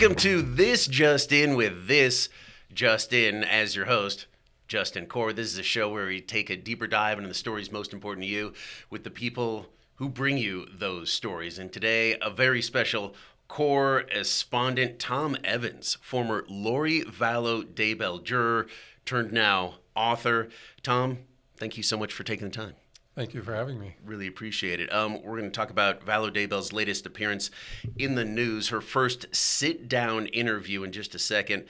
Welcome to This Just In with this Just In as your host, Justin Corr. This is a show where we take a deeper dive into the stories most important to you with the people who bring you those stories. And today, a very special correspondent, Tom Evans, former Lori Vallow Daybell juror turned now author. Tom, thank you so much for taking the time. Thank you for having me. Really appreciate it. We're going to talk about Vallow Daybell's latest appearance in the news, her first sit-down interview in just a second.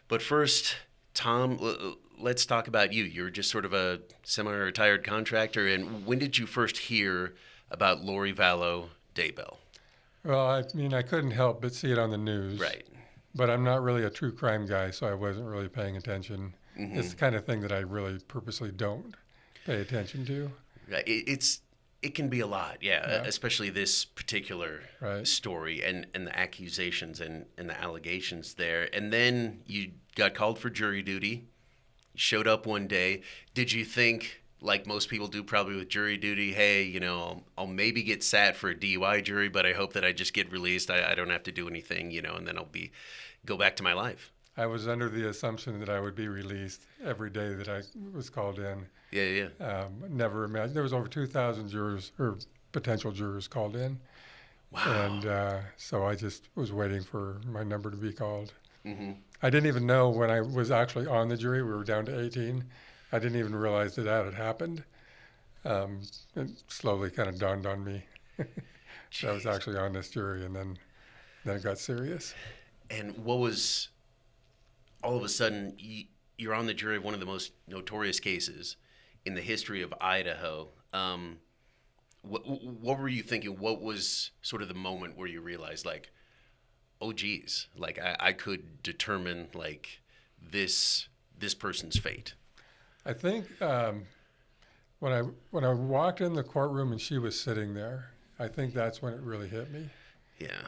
But first, Tom, let's talk about you. You're just sort of a semi-retired contractor. And when did you first hear about Lori Vallow Daybell? Well, I couldn't help but see it on the news. Right. But I'm not really a true crime guy, so I wasn't really paying attention. Mm-hmm. It's the kind of thing that I really purposely don't pay attention to. It can be a lot, yeah. Especially this particular story and the accusations and the allegations there. And then you got called for jury duty, you showed up one day. Did you think, like most people do probably with jury duty, hey, I'll maybe get sat for a DUI jury, but I hope that I just get released. I don't have to do anything, and then I'll go back to my life. I was under the assumption that I would be released every day that I was called in. Yeah. Never imagined. There was over 2,000 jurors or potential jurors called in. Wow. And so I just was waiting for my number to be called. Mm-hmm. I didn't even know when I was actually on the jury. We were down to 18. I didn't even realize that had happened. It slowly kind of dawned on me that I was actually on this jury, and then it got serious. And what was... all of a sudden, you're on the jury of one of the most notorious cases in the history of Idaho. What were you thinking? What was sort of the moment where you realized, like, oh, geez, like I could determine, like, this person's fate? I think when I walked in the courtroom and she was sitting there, I think that's when it really hit me. Yeah.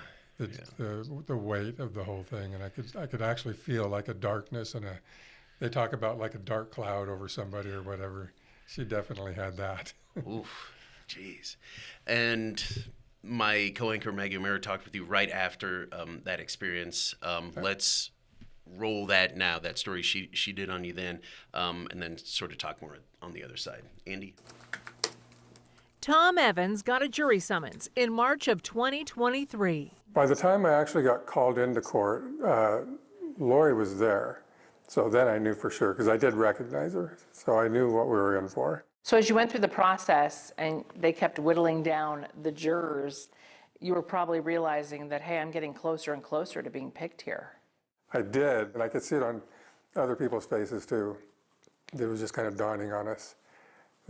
The weight of the whole thing, and I could actually feel like a darkness and they talk about like a dark cloud over somebody or whatever. She definitely had that. Oof, jeez. And my co-anchor Maggie O'Meara talked with you right after that experience. Let's roll that now. That story she did on you then, and then sort of talk more on the other side. Andy. Tom Evans got a jury summons in March of 2023. By the time I actually got called into court, Lori was there. So then I knew for sure, because I did recognize her. So I knew what we were in for. So as you went through the process and they kept whittling down the jurors, you were probably realizing that, hey, I'm getting closer and closer to being picked here. I did, and I could see it on other people's faces too. It was just kind of dawning on us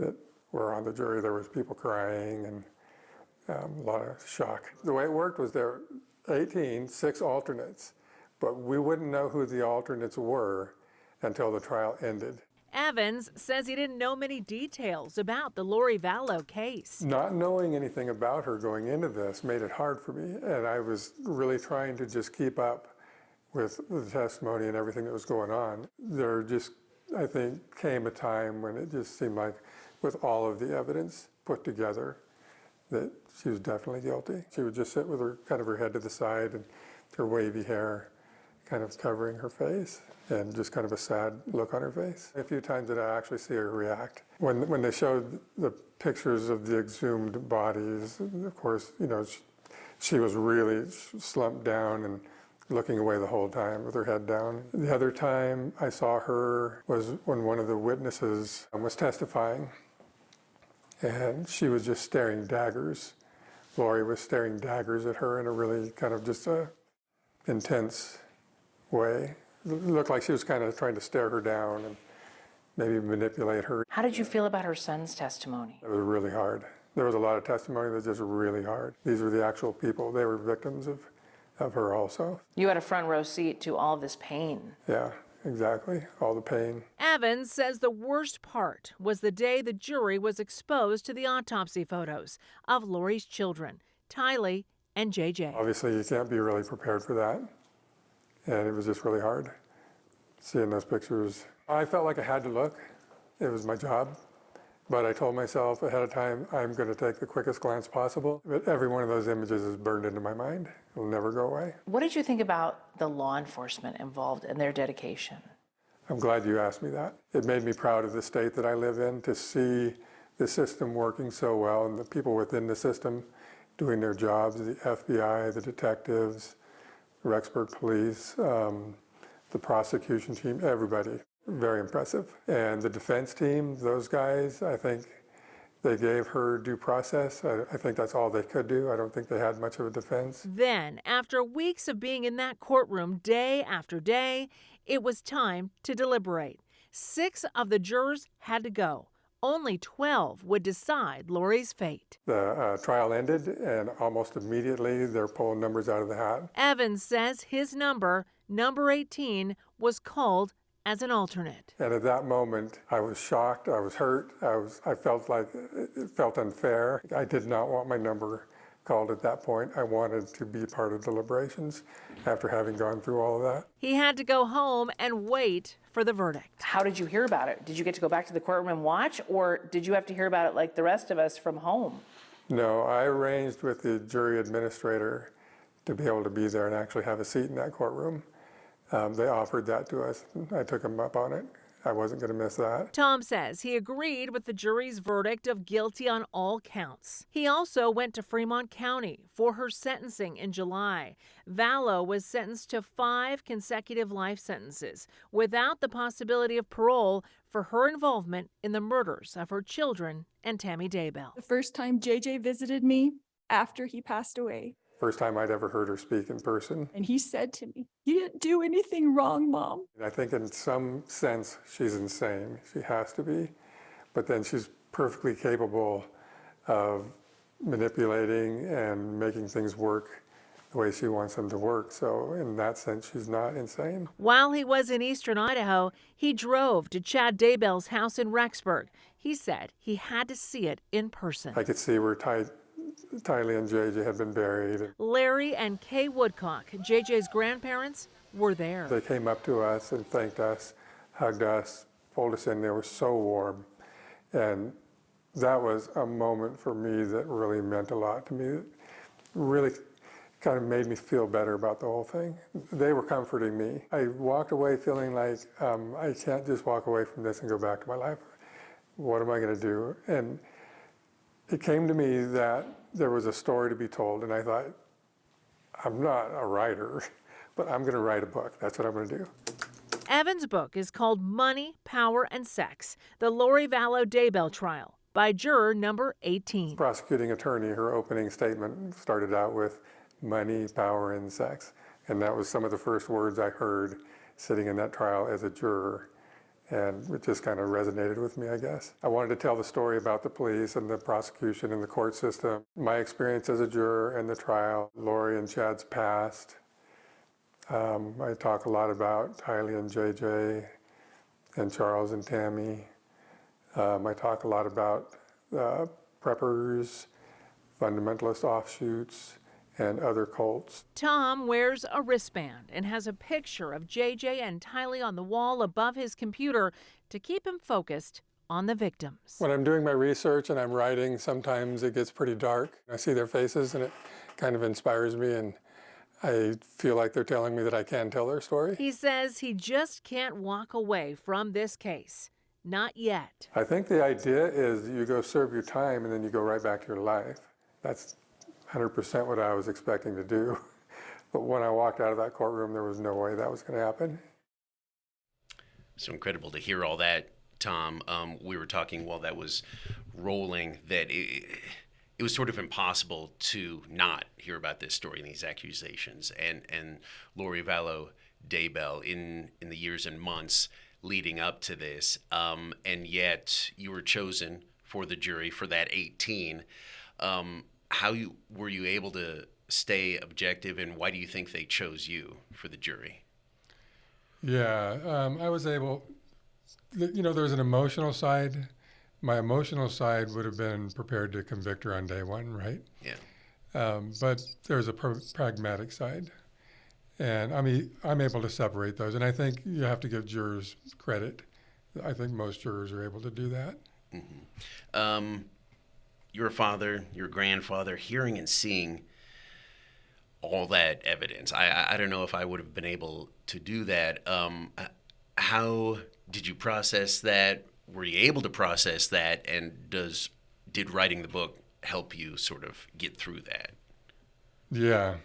that we're on the jury. There was people crying and a lot of shock. The way it worked was there were 18, 6 alternates, but we wouldn't know who the alternates were until the trial ended. Evans says he didn't know many details about the Lori Vallow case. Not knowing anything about her going into this made it hard for me, and I was really trying to just keep up with the testimony and everything that was going on. There just, I think, came a time when it just seemed like, with all of the evidence put together, that she was definitely guilty. She would just sit with her head to the side and her wavy hair kind of covering her face and just kind of a sad look on her face. A few times did I actually see her react. When they showed the pictures of the exhumed bodies, of course, she was really slumped down and looking away the whole time with her head down. The other time I saw her was when one of the witnesses was testifying, and she was just staring daggers. Lori was staring daggers at her in a really kind of just intense way. It looked like she was kind of trying to stare her down and maybe manipulate her. How did you feel about her son's testimony? It was really hard. There was a lot of testimony that was just really hard. These were the actual people. They were victims of her also. You had a front row seat to all this pain. Yeah, exactly. All the pain. Evans says the worst part was the day the jury was exposed to the autopsy photos of Lori's children, Tylee and JJ. Obviously, you can't be really prepared for that. And it was just really hard seeing those pictures. I felt like I had to look. It was my job. But I told myself ahead of time, I'm going to take the quickest glance possible. But every one of those images is burned into my mind. It'll never go away. What did you think about the law enforcement involved and their dedication? I'm glad you asked me that. It made me proud of the state that I live in to see the system working so well and the people within the system doing their jobs, the FBI, the detectives, the Rexburg police, the prosecution team, everybody. Very impressive. And the defense team, those guys, I think they gave her due process. I think that's all they could do. I don't think they had much of a defense. Then, after weeks of being in that courtroom day after day, it was time to deliberate. 6 of the jurors had to go. Only 12 would decide Lori's fate. The trial ended, and almost immediately they're pulling numbers out of the hat. Evans says his number 18, was called as an alternate. And at that moment, I was shocked, I was hurt, I felt like it felt unfair. I did not want my number called at that point. I wanted to be part of deliberations after having gone through all of that. He had to go home and wait for the verdict. How did you hear about it? Did you get to go back to the courtroom and watch, or did you have to hear about it like the rest of us from home? No, I arranged with the jury administrator to be able to be there and actually have a seat in that courtroom. They offered that to us. I took them up on it. I wasn't going to miss that. Tom says he agreed with the jury's verdict of guilty on all counts. He also went to Fremont County for her sentencing in July. Vallow was sentenced to 5 consecutive life sentences without the possibility of parole for her involvement in the murders of her children and Tammy Daybell. The first time JJ visited me after he passed away. First time I'd ever heard her speak in person. And he said to me, "You didn't do anything wrong, Mom." I think in some sense she's insane. She has to be. But then she's perfectly capable of manipulating and making things work the way she wants them to work. So in that sense, she's not insane. While he was in eastern Idaho, he drove to Chad Daybell's house in Rexburg. He said he had to see it in person. I could see where Tylee and JJ had been buried. Larry and Kay Woodcock, JJ's grandparents, were there. They came up to us and thanked us, hugged us, pulled us in. They were so warm. And that was a moment for me that really meant a lot to me. It really kind of made me feel better about the whole thing. They were comforting me. I walked away feeling like I can't just walk away from this and go back to my life. What am I going to do? And it came to me that there was a story to be told, and I thought, I'm not a writer, but I'm going to write a book. That's what I'm going to do. Evan's book is called Money, Power, and Sex, the Lori Vallow Daybell trial, by juror number 18. Prosecuting attorney, her opening statement started out with money, power, and sex. And that was some of the first words I heard sitting in that trial as a juror. And it just kind of resonated with me, I guess. I wanted to tell the story about the police and the prosecution and the court system, my experience as a juror and the trial, Lori and Chad's past. I talk a lot about Tylee and JJ and Charles and Tammy. I talk a lot about preppers, fundamentalist offshoots, and other cults. Tom wears a wristband and has a picture of JJ and Tylee on the wall above his computer to keep him focused on the victims. When I'm doing my research and I'm writing, sometimes it gets pretty dark. I see their faces and it kind of inspires me, and I feel like they're telling me that I can tell their story. He says he just can't walk away from this case. Not yet. I think the idea is you go serve your time and then you go right back to your life. That's 100% what I was expecting to do. But when I walked out of that courtroom, there was no way that was going to happen. So incredible to hear all that, Tom. We were talking while that was rolling that it was sort of impossible to not hear about this story and these accusations. And Lori Vallow Daybell in the years and months leading up to this, and yet you were chosen for the jury for that 18. Were you able to stay objective, and why do you think they chose you for the jury? Yeah, I was able, there's an emotional side. My emotional side would have been prepared to convict her on day one, right? Yeah. But there's a pragmatic side. And I'm able to separate those. And I think you have to give jurors credit. I think most jurors are able to do that. Your father, your grandfather, hearing and seeing all that evidence. I don't know if I would have been able to do that. How did you process that? Were you able to process that? And did writing the book help you sort of get through that? Yeah,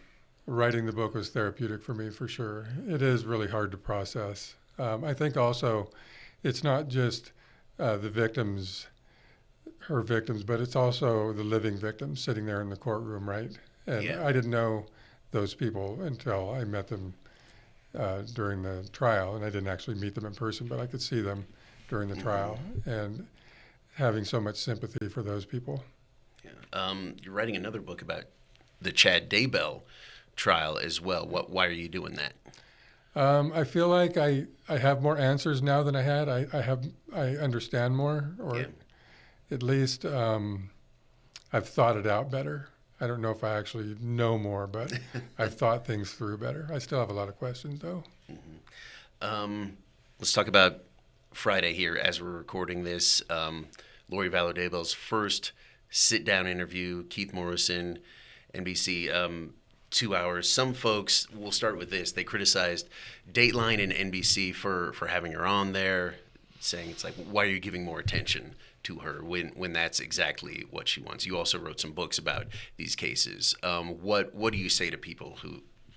writing the book was therapeutic for me for sure. It is really hard to process. I think also it's not just the victims, her victims, but it's also the living victims sitting there in the courtroom, right? And Yeah. I didn't know those people until I met them during the trial, and I didn't actually meet them in person, but I could see them during the trial, and having so much sympathy for those people. Yeah. You're writing another book about the Chad Daybell trial as well. Why are you doing that? I feel like I have more answers now than I had. I understand more, or at least I've thought it out better. I don't know if I actually know more, but I've thought things through better. I still have a lot of questions, though. Let's talk about Friday here as we're recording this. Lori Vallow Daybell's first sit-down interview, Keith Morrison, NBC, 2 hours. Some folks, we'll start with this, they criticized Dateline and NBC for having her on there, saying it's like, why are you giving more attention to her when that's exactly what she wants? You also wrote some books about these cases. What do you say to people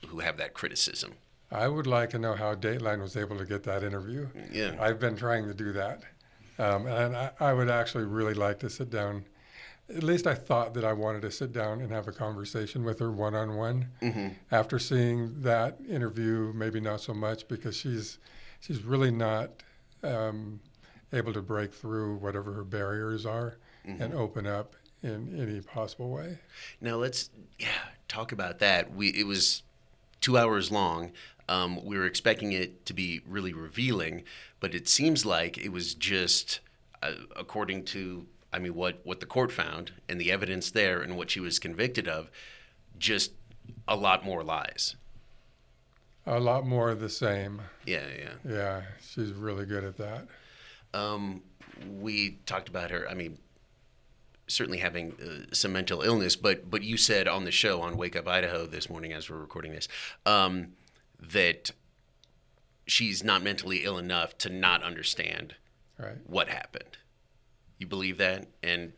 who have that criticism? I would like to know how Dateline was able to get that interview. Yeah. I've been trying to do that. And I would actually really like to sit down. At least I thought that I wanted to sit down and have a conversation with her one-on-one. After seeing that interview, maybe not so much, because she's really not able to break through whatever her barriers are and open up in any possible way. Now let's talk about that. It was 2 hours long. We were expecting it to be really revealing, but it seems like it was just, according to, what the court found and the evidence there and what she was convicted of, just a lot more lies. A lot more of the same. Yeah. Yeah, she's really good at that. We talked about her, certainly having some mental illness, but you said on the show on Wake Up Idaho this morning as we're recording this, that she's not mentally ill enough to not understand what happened. You believe that? And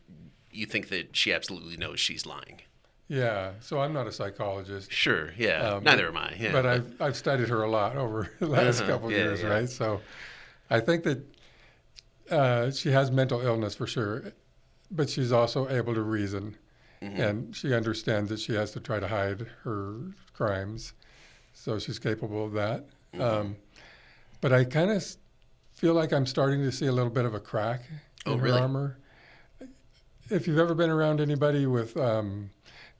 you think that she absolutely knows she's lying? Yeah, so I'm not a psychologist. Sure, yeah. Neither am I. Yeah. But I've studied her a lot over the last couple of years, right? So I think that she has mental illness for sure, but she's also able to reason, and she understands that she has to try to hide her crimes, so she's capable of that. But I kind of feel like I'm starting to see a little bit of a crack in her armor. If you've ever been around anybody with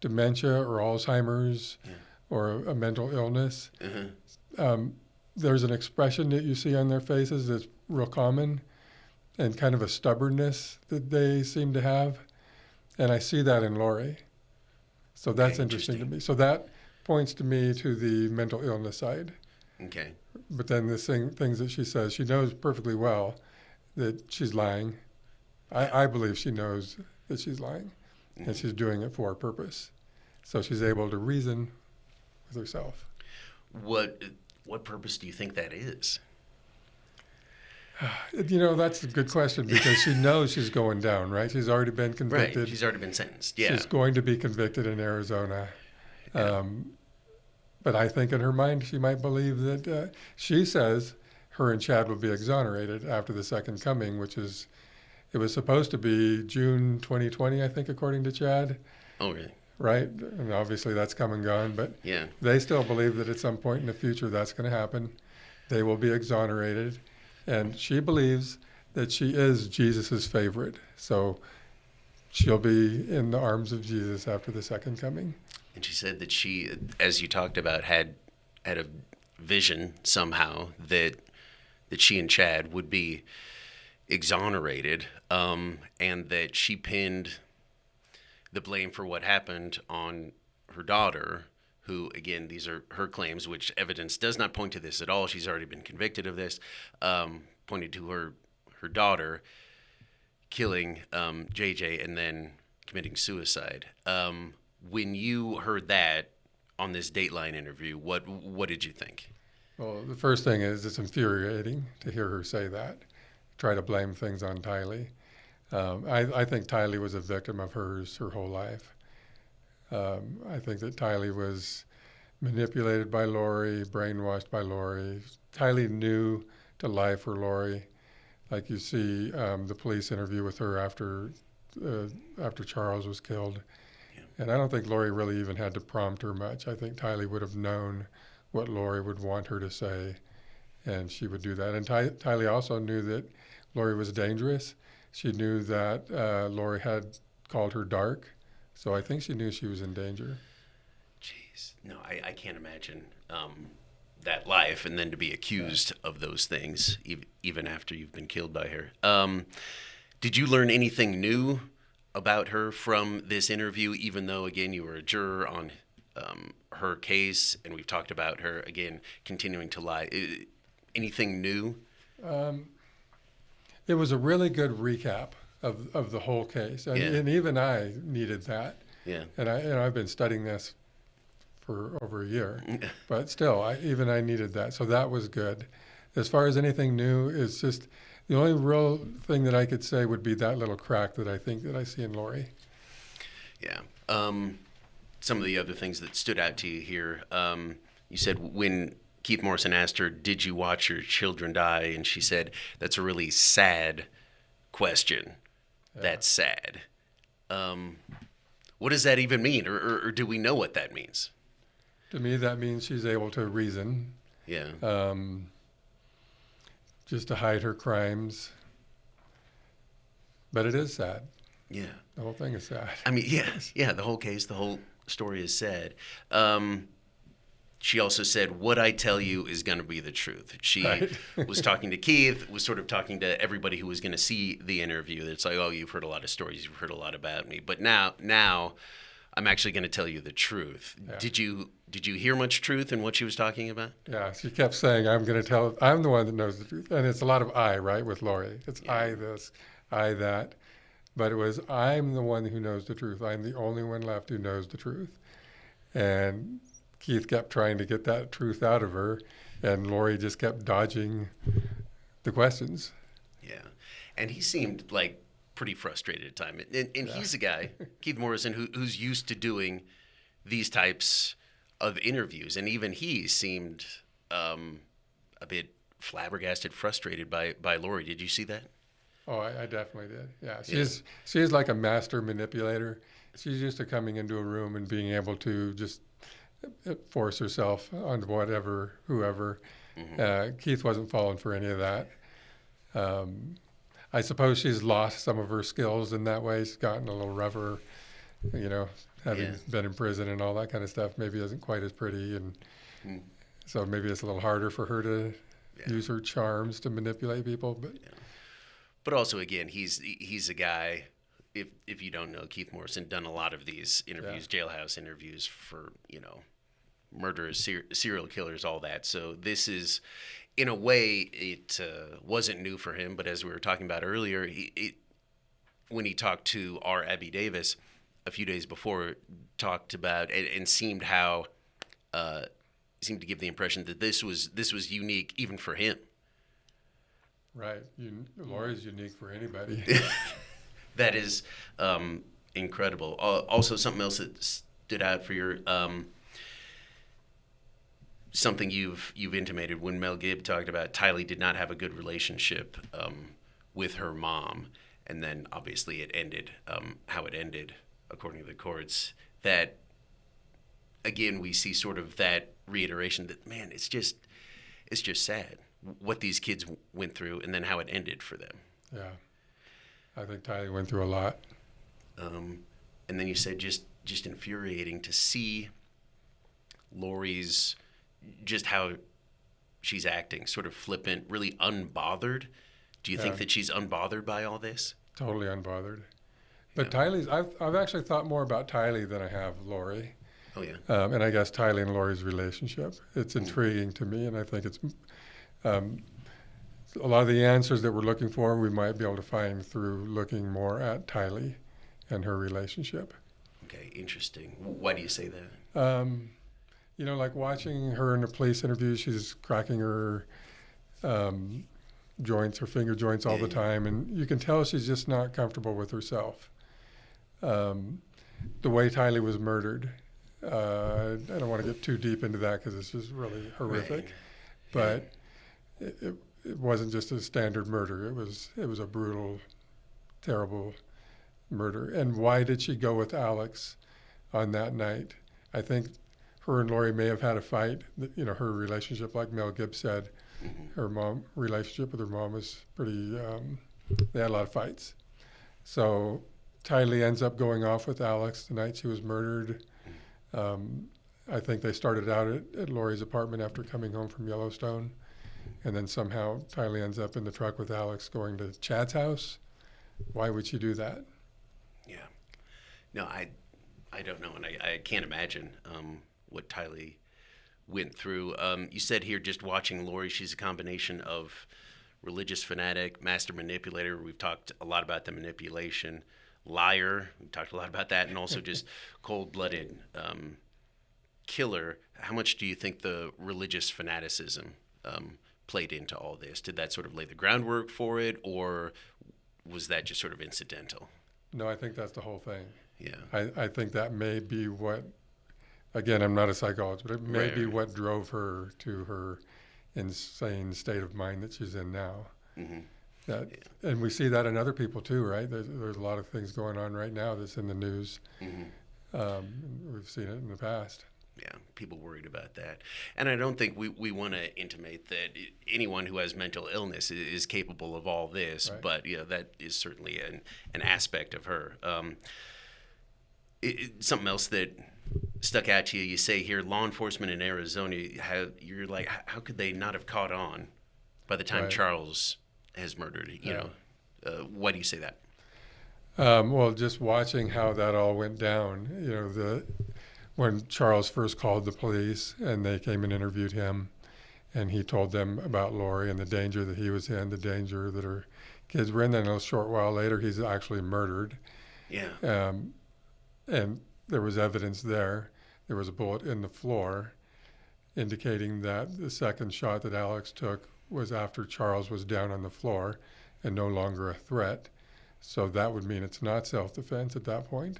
dementia or Alzheimer's or a mental illness, there's an expression that you see on their faces that's real common, and kind of a stubbornness that they seem to have. And I see that in Lori. So that's interesting to me. So that points to me to the mental illness side. Okay. But then the things that she says, she knows perfectly well that she's lying. I believe she knows that she's lying, and she's doing it for a purpose. So she's able to reason with herself. What purpose do you think that is? That's a good question, because she knows she's going down, right? She's already been convicted. Right, she's already been sentenced, yeah. She's going to be convicted in Arizona. But I think in her mind she might believe that she says her and Chad will be exonerated after the second coming, it was supposed to be June 2020, I think, according to Chad. Oh, really? Right? And obviously that's come and gone, but they still believe that at some point in the future that's going to happen. They will be exonerated. And she believes that she is Jesus's favorite. So she'll be in the arms of Jesus after the second coming. And she said that she, as you talked about, had a vision somehow that she and Chad would be exonerated, and that she pinned the blame for what happened on her daughter, who, again, these are her claims, which evidence does not point to this at all. She's already been convicted of this, pointed to her daughter killing JJ and then committing suicide. When you heard that on this Dateline interview, what did you think? Well, the first thing is it's infuriating to hear her say that, try to blame things on Tylee. I think Tylee was a victim of hers her whole life. I think that Tylee was manipulated by Lori, brainwashed by Lori. Tylee knew to lie for Lori. Like you see the police interview with her after Charles was killed. Yeah. And I don't think Lori really even had to prompt her much. I think Tylee would have known what Lori would want her to say, and she would do that. And Tylee also knew that Lori was dangerous. She knew that Lori had called her dark, so I think she knew she was in danger. Jeez, no, I can't imagine that life, and then to be accused of those things, even after you've been killed by her. Did you learn anything new about her from this interview, even though, again, you were a juror on her case, and we've talked about her, again, continuing to lie? Anything new? It was a really good recap of the whole case, and even I needed that. Yeah. And I've been studying this for over a year, but still, I needed that. So that was good. As far as anything new, it's just the only real thing that I could say would be that little crack that I think that I see in Lori. Yeah. Some of the other things that stood out to you here, you said when Keith Morrison asked her, "Did you watch your children die?" and she said, "That's a really sad question. Yeah. That's sad." What does that even mean, or do we know what that means? To me, that means she's able to reason. Yeah. Just to hide her crimes. But it is sad. Yeah. The whole thing is sad. I mean, yeah, the whole case, the whole story is sad. She also said, "What I tell you is going to be the truth." She was talking to Keith, was sort of talking to everybody who was going to see the interview. It's like, "Oh, you've heard a lot of stories, you've heard a lot about me, but now I'm actually going to tell you the truth." Yeah. Did you hear much truth in what she was talking about? Yeah, she kept saying, "I'm going to tell. I'm the one that knows the truth," and it's a lot of "I," right, with Lori. It's I this, I that, but it was I'm the one who knows the truth. I'm the only one left who knows the truth, and Keith kept trying to get that truth out of her, and Lori just kept dodging the questions. Yeah, and he seemed like pretty frustrated at times. And he's a guy, Keith Morrison, who's used to doing these types of interviews, and even he seemed a bit flabbergasted, frustrated by Lori. Did you see that? Oh, I definitely did. Yeah, she's like a master manipulator. She's used to coming into a room and being able to just force herself on whoever. Mm-hmm. Keith wasn't falling for any of that. I suppose she's lost some of her skills in that way. She's gotten a little rougher, having been in prison and all that kind of stuff. Maybe isn't quite as pretty, and so maybe it's a little harder for her to use her charms to manipulate people. But also, again, he's a guy. If you don't know, Keith Morrison done a lot of these interviews, jailhouse interviews for murderers, serial killers, all that. So this is, in a way, it wasn't new for him. But as we were talking about earlier, when he talked to our Abby Davis a few days before, talked about and seemed to give the impression that this was unique even for him. Right. Lori's unique for anybody. That is incredible. Also, something else that stood out for your something you've intimated when Mel Gibb talked about Tylee did not have a good relationship with her mom, and then obviously it ended how it ended according to the courts. That again, we see sort of that reiteration that, man, it's just sad what these kids went through, and then how it ended for them. Yeah, I think Tylee went through a lot. And then you said just infuriating to see Lori's, just how she's acting, sort of flippant, really unbothered. Do you think that she's unbothered by all this? Totally unbothered. But Tylee's, I've actually thought more about Tylee than I have Lori. Oh, yeah. And I guess Tylee and Lori's relationship. It's intriguing to me, and I think it's a lot of the answers that we're looking for, we might be able to find through looking more at Tylee and her relationship. Okay, interesting. Why do you say that? You know, like watching her in the police interview, she's cracking her joints, her finger joints all the time, and you can tell she's just not comfortable with herself. The way Tylee was murdered, I don't want to get too deep into that because it's just really horrific, but it wasn't just a standard murder. It was a brutal, terrible murder. And why did she go with Alex on that night? I think her and Lori may have had a fight. You know, her relationship, like Mel Gibbs said, her relationship with her mom was pretty, they had a lot of fights. So Tylee ends up going off with Alex the night she was murdered. I think they started out at Lori's apartment after coming home from Yellowstone. And then somehow Tylee ends up in the truck with Alex going to Chad's house. Why would she do that? Yeah. No, I don't know, and I can't imagine what Tylee went through. You said here, just watching Lori, she's a combination of religious fanatic, master manipulator. We've talked a lot about the manipulation. Liar. We've talked a lot about that, and also just cold-blooded killer. How much do you think the religious fanaticism played into all this? Did that sort of lay the groundwork for it, or was that just sort of incidental? No, I think that's the whole thing. Yeah. I think that may be what, again, I'm not a psychologist, but it may be what drove her to her insane state of mind that she's in now. And we see that in other people too, right? There's a lot of things going on right now that's in the news. We've seen it in the past. Yeah, people worried about that. And I don't think we want to intimate that anyone who has mental illness is capable of all this, but you know, that is certainly an aspect of her. Something else that stuck out to you, you say here, law enforcement in Arizona, you're like, how could they not have caught on by the time Charles has murdered? You know, why do you say that? Well, just watching how that all went down, you know, when Charles first called the police and they came and interviewed him, and he told them about Lori and the danger that he was in, the danger that her kids were in. Then a short while later, he's actually murdered. Yeah. And there was evidence there. There was a bullet in the floor indicating that the second shot that Alex took was after Charles was down on the floor and no longer a threat. So that would mean it's not self-defense at that point.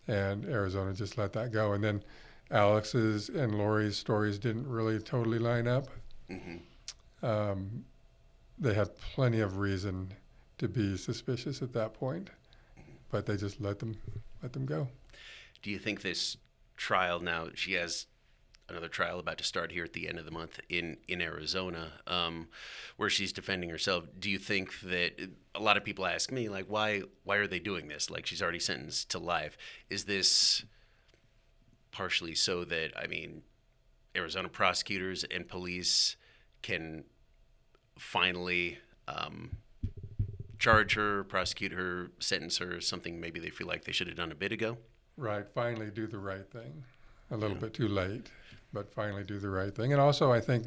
And Arizona just let that go. And then Alex's and Lori's stories didn't really totally line up. They had plenty of reason to be suspicious at that point, but they just let them go. Do you think this trial now, she has another trial about to start here at the end of the month in Arizona, where she's defending herself. Do you think that, a lot of people ask me, like, why are they doing this? Like, she's already sentenced to life. Is this partially so that, I mean, Arizona prosecutors and police can finally charge her, prosecute her, sentence her, something maybe they feel like they should have done a bit ago? Right, finally do the right thing. A little bit too late, but finally do the right thing. And also, I think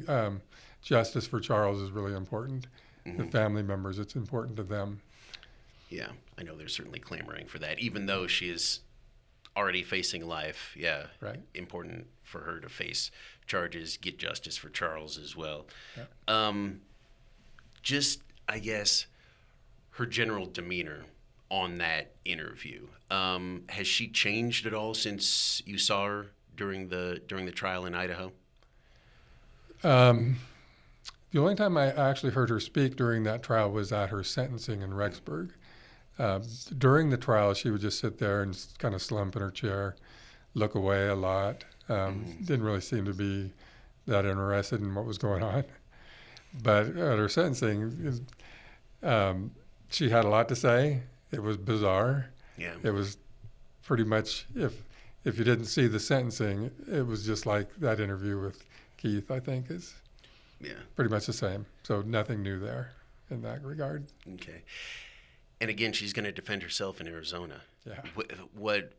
justice for Charles is really important. The family members, it's important to them. Yeah, I know they're certainly clamoring for that, even though she is already facing life. Yeah, right. Important for her to face charges, get justice for Charles as well. Yeah. Just, I guess, her general demeanor on that interview. Has she changed at all since you saw her during the trial in Idaho? The only time I actually heard her speak during that trial was at her sentencing in Rexburg. During the trial, she would just sit there and kind of slump in her chair, look away a lot. Didn't really seem to be that interested in what was going on. But at her sentencing, she had a lot to say. It was bizarre. Yeah. It was pretty much, if you didn't see the sentencing, it was just like that interview with Keith, I think, is pretty much the same. So nothing new there in that regard. Okay. And again, she's going to defend herself in Arizona. Yeah. What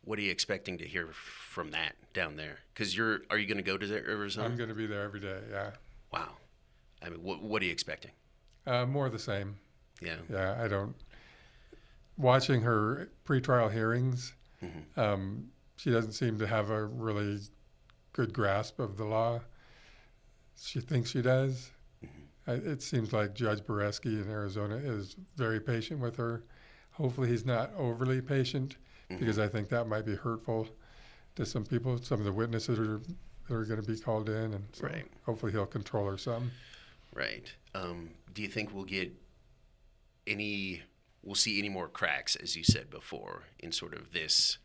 are you expecting to hear from that down there? Because are you going to go to Arizona? I'm going to be there every day, yeah. Wow. I mean, what are you expecting? More of the same. Yeah. Yeah, I don't. Watching her pretrial hearings, she doesn't seem to have a really good grasp of the law. She thinks she does. It seems like Judge Boreski in Arizona is very patient with her. Hopefully he's not overly patient, because I think that might be hurtful to some people, some of the witnesses that are going to be called in, and so Right. hopefully he'll control her some. Right. Do you think we'll see any more cracks, as you said before, in sort of this,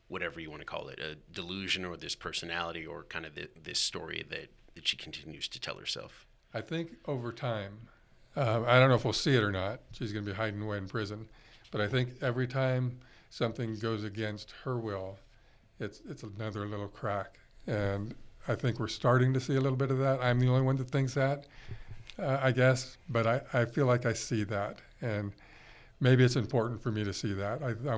whatever you want to call it, a delusion or this personality or kind of this story that she continues to tell herself? I think over time, I don't know if we'll see it or not. She's going to be hiding away in prison. But I think every time something goes against her will, it's another little crack. And I think we're starting to see a little bit of that. I'm the only one that thinks that, I guess. But I feel like I see that. And maybe it's important for me to see that. I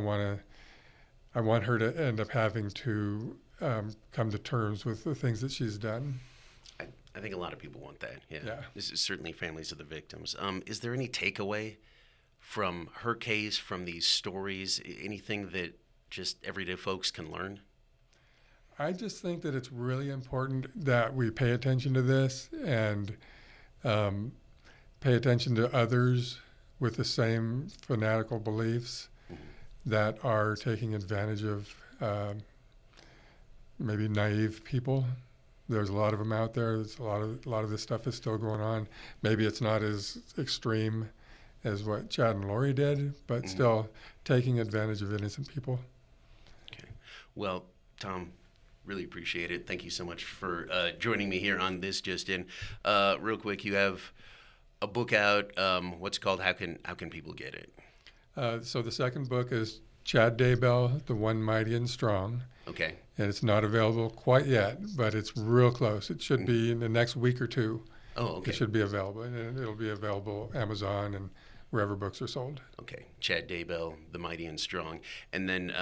want her to end up having to come to terms with the things that she's done. I think a lot of people want that. Yeah. This is certainly families of the victims. Is there any takeaway from her case, from these stories, anything that just everyday folks can learn? I just think that it's really important that we pay attention to this and pay attention to others with the same fanatical beliefs that are taking advantage of maybe naive people. There's a lot of them out there. There's a lot of this stuff is still going on. Maybe it's not as extreme as what Chad and Lori did, but still taking advantage of innocent people. Okay. Well, Tom, really appreciate it. Thank you so much for joining me here on This Just In. Real quick, you have a book out. What's it called? How can people get it? So the second book is Chad Daybell, The One Mighty and Strong. Okay. And it's not available quite yet, but it's real close. It should be in the next week or two. Oh, okay. It should be available, and it'll be available Amazon and wherever books are sold. Okay. Chad Daybell, The Mighty and Strong. And then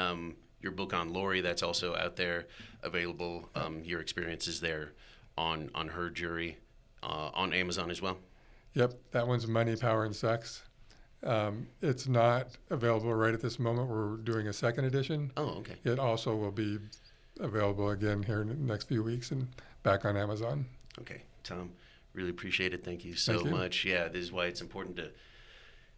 your book on Lori, that's also out there, available. Your experiences there on her jury, on Amazon as well. Yep, that one's Money, Power, and Sex. It's not available right at this moment. We're doing a second edition. Oh, okay. It also will be available again here in the next few weeks and back on Amazon. Okay. Tom, really appreciate it. Thank you so much. Yeah, this is why it's important to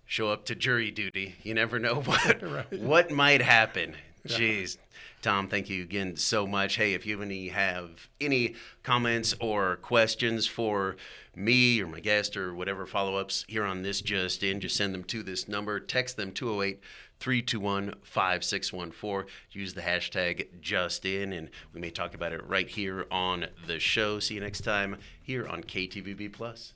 show up to jury duty. You never know what might happen. Yeah. Jeez. Tom, thank you again so much. Hey, if you have any comments or questions for me or my guest or whatever follow-ups here on This Just In, just send them to this number. Text them 208-321-5614. Use the hashtag JustIn, and we may talk about it right here on the show. See you next time here on KTVB+.